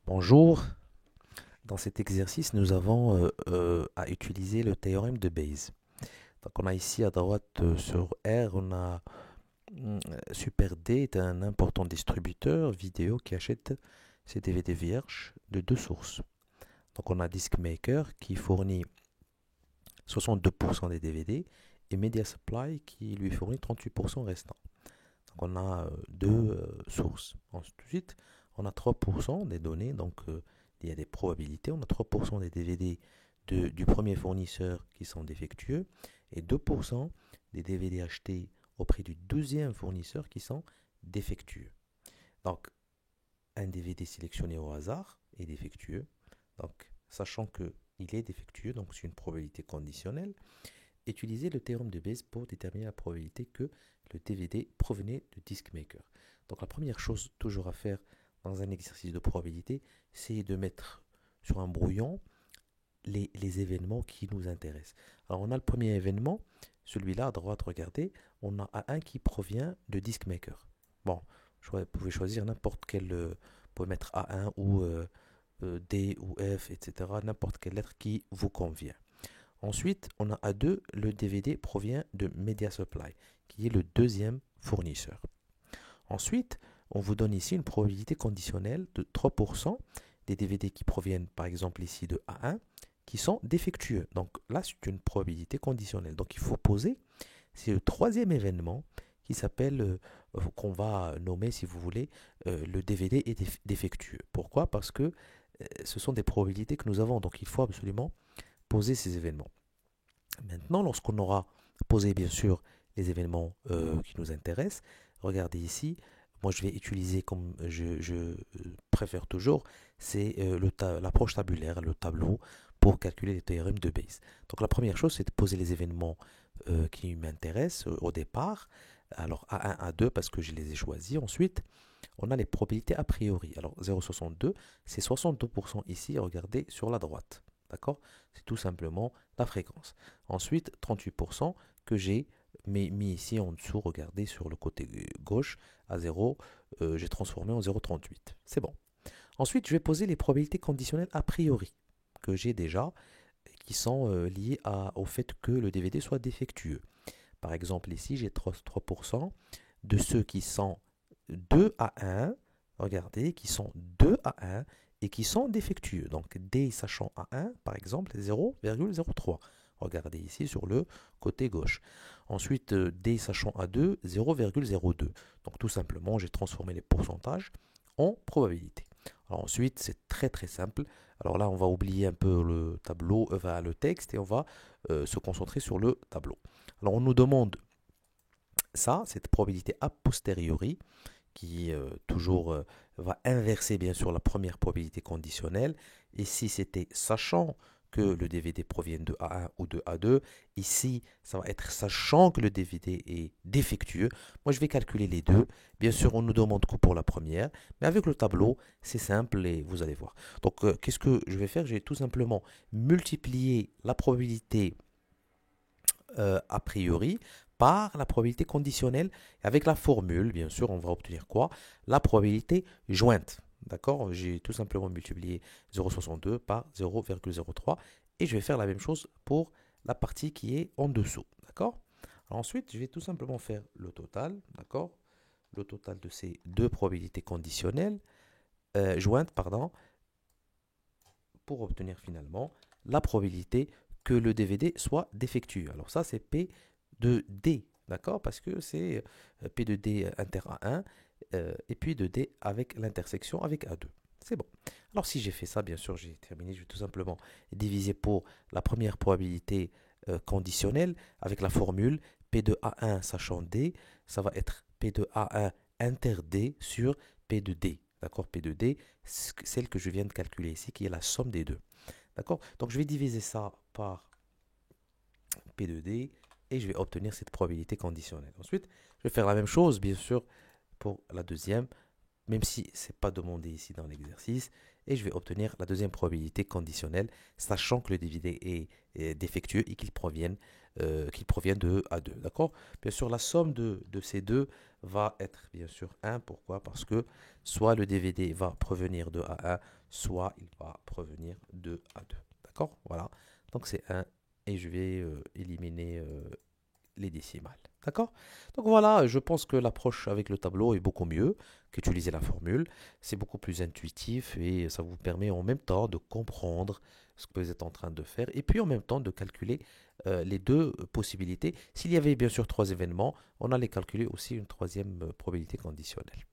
Bonjour, dans cet exercice, nous avons à utiliser le théorème de Bayes. Donc on a ici à droite sur R, on a Super D est un important distributeur vidéo qui achète ses DVD vierges de deux sources. Donc on a Discmaker qui fournit 62% des DVD et Media Supply qui lui fournit 38% restant. Donc on a deux sources. Ensuite, on a 3% des données, donc il y a des probabilités. On a 3% des DVD du premier fournisseur qui sont défectueux et 2% des DVD achetés auprès du deuxième fournisseur qui sont défectueux. Donc un DVD sélectionné au hasard est défectueux. Donc sachant qu'il est défectueux, donc c'est une probabilité conditionnelle. Utilisez le théorème de Bayes pour déterminer la probabilité que le DVD provenait de Discmaker. Donc la première chose toujours à faire dans un exercice de probabilité, c'est de mettre sur un brouillon les événements qui nous intéressent. Alors on a le premier événement, celui-là à droite, regardez, on a A1 qui provient de Discmaker. Bon, vous pouvez choisir n'importe quel, vous pouvez mettre A1 ou D ou F, etc., n'importe quelle lettre qui vous convient. Ensuite, on a A2, le DVD provient de Media Supply, qui est le deuxième fournisseur. Ensuite, on vous donne ici une probabilité conditionnelle de 3% des DVD qui proviennent par exemple ici de A1 qui sont défectueux. Donc là, c'est une probabilité conditionnelle. Donc il faut poser, c'est le troisième événement qui s'appelle, qu'on va nommer si vous voulez, le DVD est défectueux. Pourquoi? Parce que ce sont des probabilités que nous avons. Donc il faut absolument poser ces événements. Maintenant, lorsqu'on aura posé bien sûr les événements qui nous intéressent, regardez ici, moi je vais utiliser comme je préfère toujours, c'est l'approche tabulaire, le tableau pour calculer les théorèmes de Bayes. Donc la première chose, c'est de poser les événements qui m'intéressent au départ. Alors A1, A2 parce que je les ai choisis. Ensuite, on a les probabilités a priori. Alors 0,62, c'est 62% ici, regardez sur la droite. D'accord? C'est tout simplement la fréquence. Ensuite, 38% que j'ai mis ici en dessous, regardez sur le côté gauche, à 0, j'ai transformé en 0,38. C'est bon. Ensuite, je vais poser les probabilités conditionnelles a priori que j'ai déjà, qui sont liées au fait que le DVD soit défectueux. Par exemple, ici, j'ai 3% de ceux qui sont 2 à 1, regardez, qui sont 2 à 1 et qui sont défectueux. Donc D sachant à 1, par exemple, 0,03. Regardez ici sur le côté gauche. Ensuite, D sachant à 2, 0,02. Donc tout simplement, j'ai transformé les pourcentages en probabilité. Alors ensuite, c'est très très simple. Alors là, on va oublier un peu le tableau, le texte, et on va se concentrer sur le tableau. Alors on nous demande ça, cette probabilité a posteriori, qui toujours va inverser bien sûr la première probabilité conditionnelle. Ici, c'était sachant que le DVD provient de A1 ou de A2. Ici, ça va être sachant que le DVD est défectueux. Moi, je vais calculer les deux. Bien sûr, on nous demande que pour la première, mais avec le tableau, c'est simple et vous allez voir. Donc, qu'est-ce que je vais faire? Je vais tout simplement multiplier la probabilité a priori par la probabilité conditionnelle. Avec la formule, bien sûr, on va obtenir quoi? La probabilité jointe. D'accord? J'ai tout simplement multiplié 0,62 par 0,03 et je vais faire la même chose pour la partie qui est en dessous. D'accord? Ensuite, je vais tout simplement faire le total. D'accord? Le total de ces deux probabilités conditionnelles, jointes, pardon, pour obtenir finalement la probabilité que le DVD soit défectueux. Alors ça, c'est P de D, d'accord? Parce que c'est P de D inter A1 et puis de D avec l'intersection avec A2. C'est bon. Alors si j'ai fait ça, bien sûr, j'ai terminé. Je vais tout simplement diviser pour la première probabilité conditionnelle avec la formule P de A1 sachant D, ça va être P de A1 inter D sur P de D. D'accord? P de D, celle que je viens de calculer ici, qui est la somme des deux. D'accord? Donc je vais diviser ça par P de D et je vais obtenir cette probabilité conditionnelle. Ensuite, je vais faire la même chose, bien sûr, pour la deuxième, même si ce n'est pas demandé ici dans l'exercice. Et je vais obtenir la deuxième probabilité conditionnelle, sachant que le DVD est défectueux et qu'il provienne qui provient de A2. D'accord? Bien sûr, la somme de ces deux va être bien sûr 1. Pourquoi? Parce que soit le DVD va provenir de A1, soit il va provenir de A2. D'accord? Voilà. Donc c'est 1 et je vais éliminer les décimales. D'accord? Donc voilà, je pense que l'approche avec le tableau est beaucoup mieux qu'utiliser la formule. C'est beaucoup plus intuitif et ça vous permet en même temps de comprendre ce que vous êtes en train de faire et puis en même temps de calculer les deux possibilités. S'il y avait bien sûr trois événements, on allait calculer aussi une troisième probabilité conditionnelle.